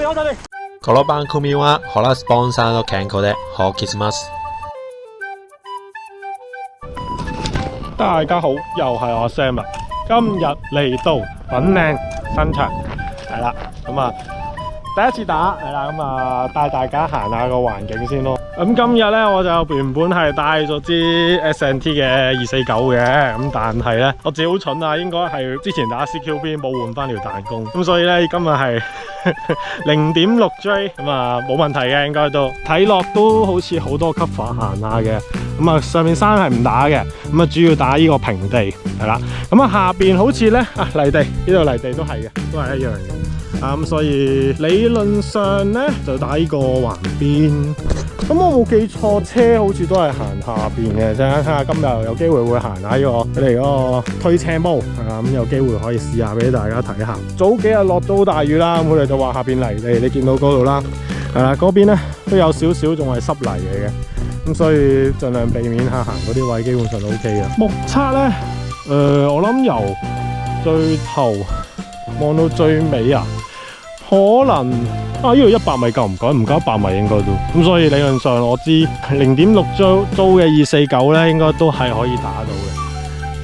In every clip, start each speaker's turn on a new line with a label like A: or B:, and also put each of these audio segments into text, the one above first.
A: この番組はホラスポンサーの健康でお送りします。
B: 大家好，又係我 Sam 啦。今日嚟到粉嶺新場，係啦，咁啊第一次打係啦，咁啊帶大家行下個環境先咯。咁今日咧我就原本係帶咗支 SNT 嘅249嘅，咁但係咧我自己好蠢啊，應該係之前打 CQB 冇換翻條彈弓，咁所以咧今日係0.6 J， 咁啊冇問題嘅，應該都睇落都好似好多 cover 行下嘅。咁啊上面山係唔打嘅，咁啊主要打呢個平地係啦。咁啊下邊好似咧泥地，呢度泥地都係嘅，都係一樣嘅。咁所以理論上咧就打呢個橫邊。咁我冇記錯，車好似都係行下邊嘅。陣間睇下今日有機會會行下呢個佢哋嗰個推車模係啦，咁有機會可以試下俾大家睇下。早幾日落到好大雨啦，咁佢哋就話下邊泥地，你見到嗰度啦，係啦，嗰邊咧都有少少仲係濕泥嚟嘅。咁所以盡量避免下行嗰啲位，基本上都 OK 嘅。目測咧，我諗由最頭望到最尾啊，可能呢度100米夠唔夠？唔夠100米應該都。咁所以理論上我知0.6租嘅249咧，應該都係可以打到嘅。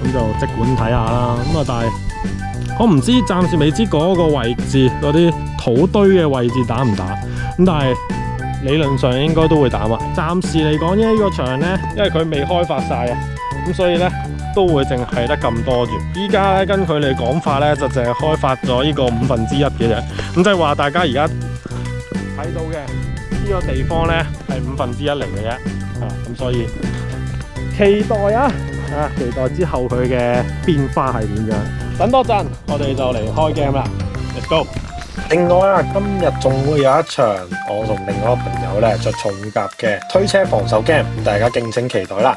B: 咁就即管睇下啦。咁啊，但係我唔知，暫時未知嗰個位置嗰啲土堆嘅位置打唔打。咁但係理論上應該都會打埋。暫時嚟講呢個場咧，因為佢未開發晒啊，咁所以咧都會淨係得咁多住。依家咧跟佢哋講法咧，就淨係開發咗呢個1/5嘅啫。咁即係話大家而家睇到嘅呢個地方咧係1/5嚟嘅啫。咁所以期待期待之後佢嘅變化係點樣。等多陣，我哋就嚟開 game 啦。Let's go！另外啊，今日仲會有一場我同另外一個朋友咧着重甲嘅推車防守 game， 大家敬請期待啦。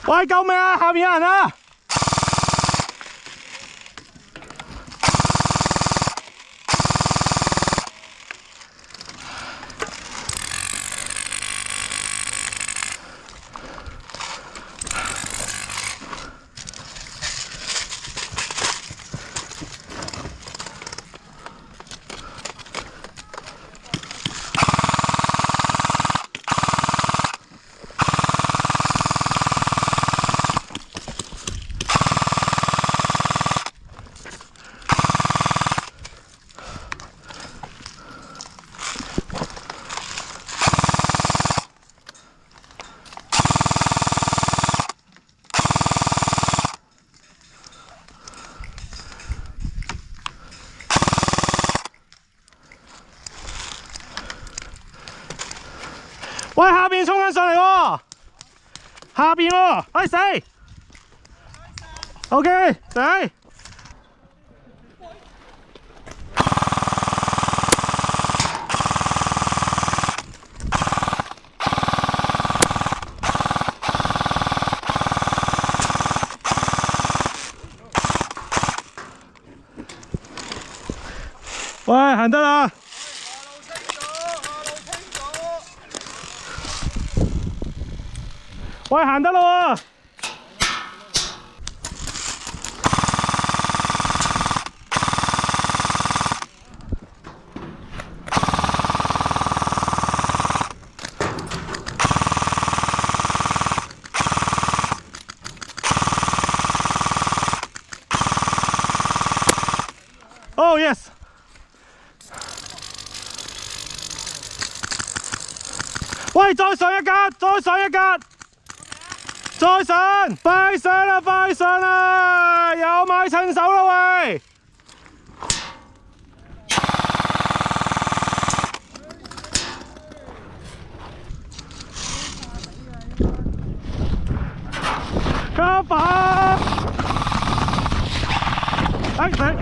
B: 喂，救命啊！下面有人啊！喂，下邊衝緊上嚟喎！下邊喎，哎死 ！OK， 死！喂，行得啦！喂，行得咯喎！Oh yes！ 喂，再上一格，再上一格，再上，快上啦，快上啦，有買趁手啦喂！加把，哎死！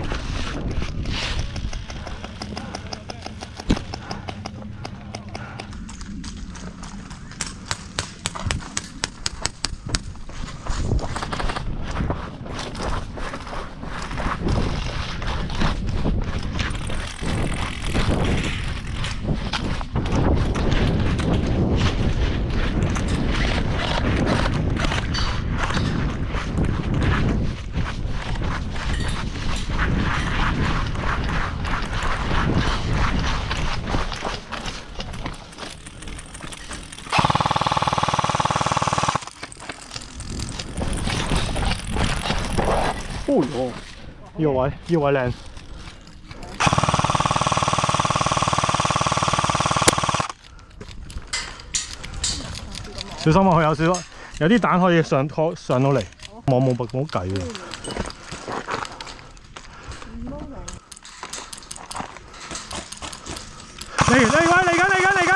B: 哦哟，呢個位靚，小心啊！佢有少有啲蛋可以上到嚟，我冇計喎。嚟緊！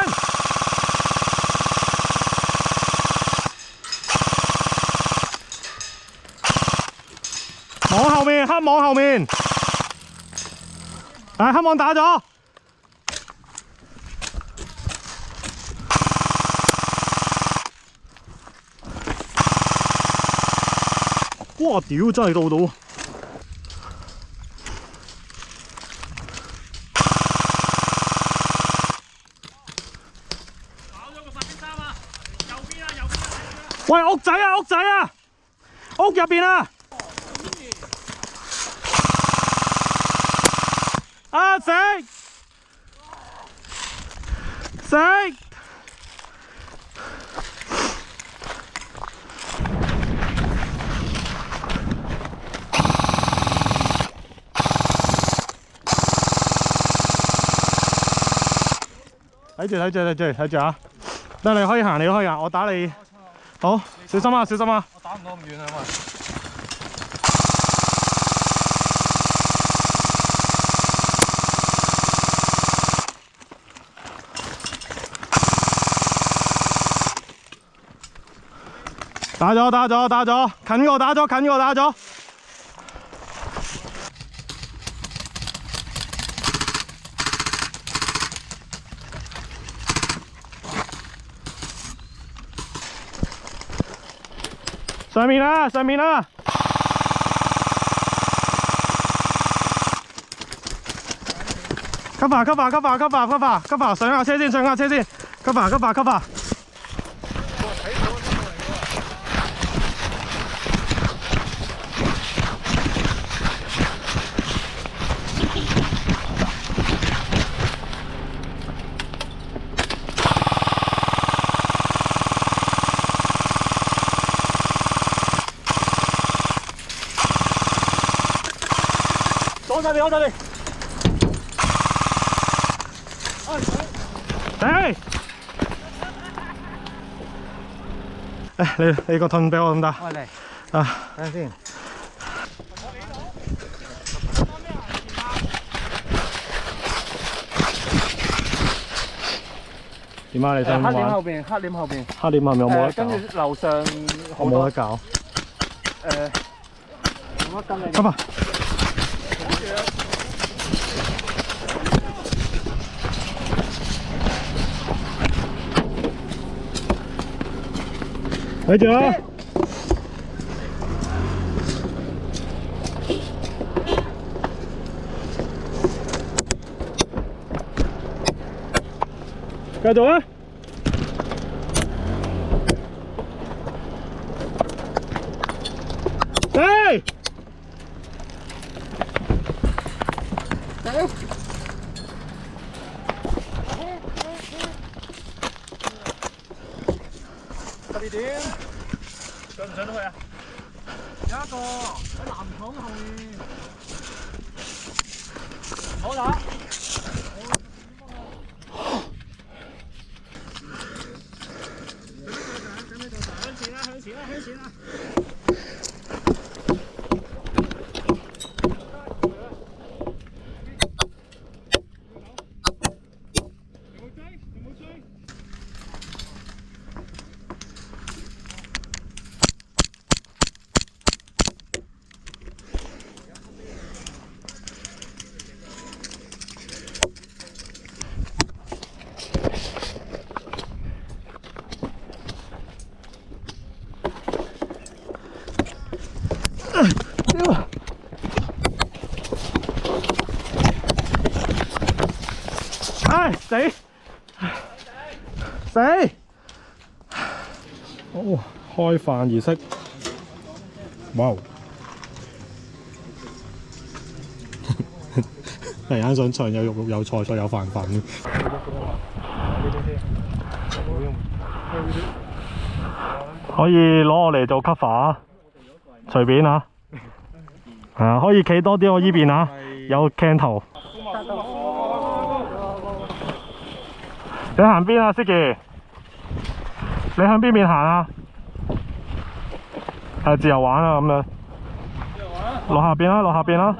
B: 網後面，黑網後面，黑網打咗。哇！屌，真係到到。喂，屋仔啊！屋入邊啊！啊！食！睇住啊！得你可以行，我打你。好，小心啊！我打唔到咁遠啊嘛。打咗，近我打咗。上面啦！吸爬，上架車先，吸爬。我晒你！你個盾俾我咁得。嚟啊！等陣先。點啊？你想玩？黑臉後邊有冇得搞？跟住樓上我冇得搞。冇乜跟你。咁啊！睇住啊！繼續啊！特別點，上唔上到去啊？有一個喺藍桶後面，好打。向前啦，向前啦！有冇追？有冇追？唉，死！死！哦，開飯儀式，哇！突然間想唱有肉肉有菜菜有飯飯。可以攞我嚟做 cover 啊！隨便啊！係啊，可以企多啲我依邊啊，有鏡頭。你行邊啊 ，Siki？ 你向邊邊行啊？係自由玩啊，咁樣。落下邊啦，落下邊啦。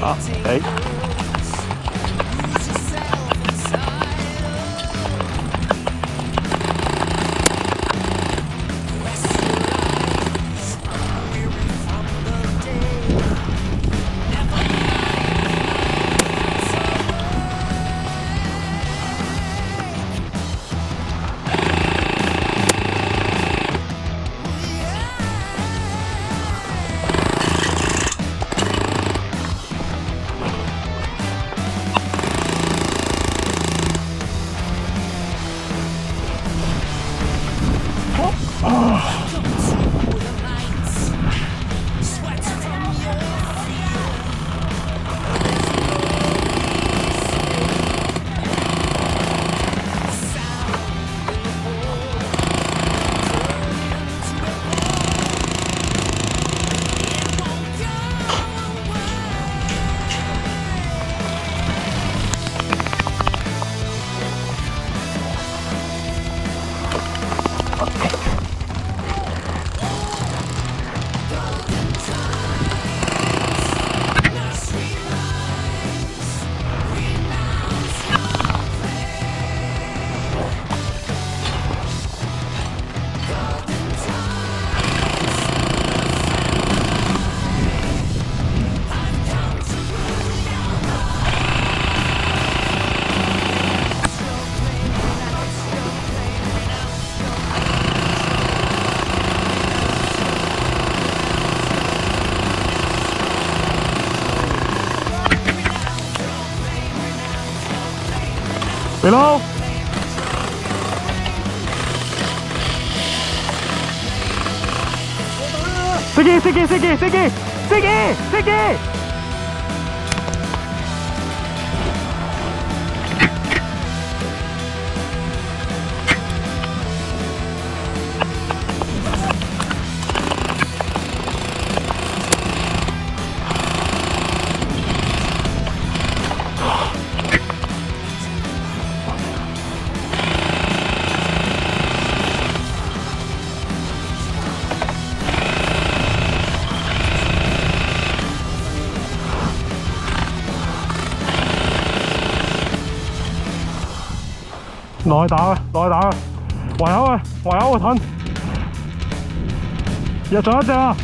B: 啊，哎。Hello. Sige. 落去打啊，落去打啊！圍口啊，圍口個盾，入咗一隻啊！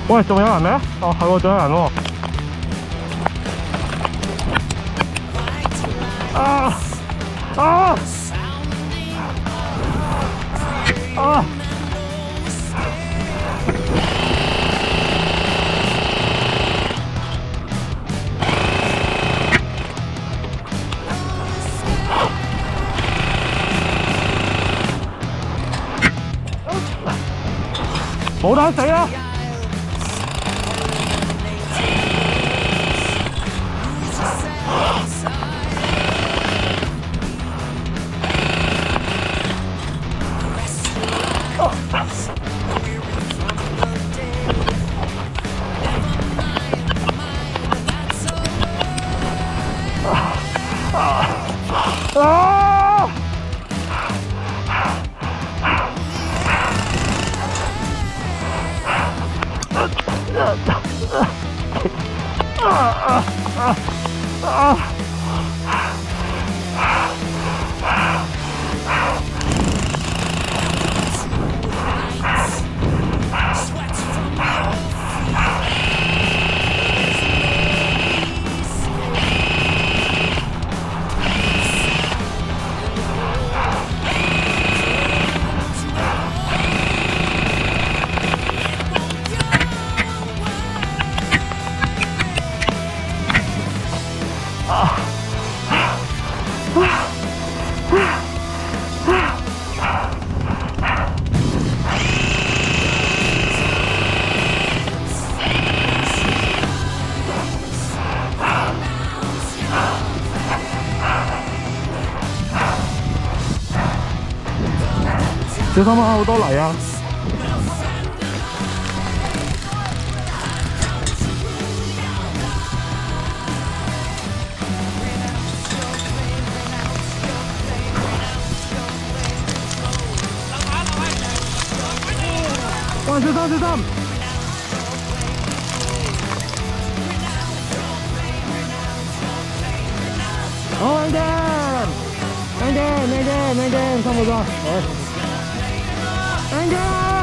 B: 喂，仲有人咩？哦，係喎，仲有人喎！啊！啊！啊！冇得死啦！小心啊！好多泥啊！喂，小心小心！好，慢點，慢點，慢點，慢點，差唔多，好。慢點。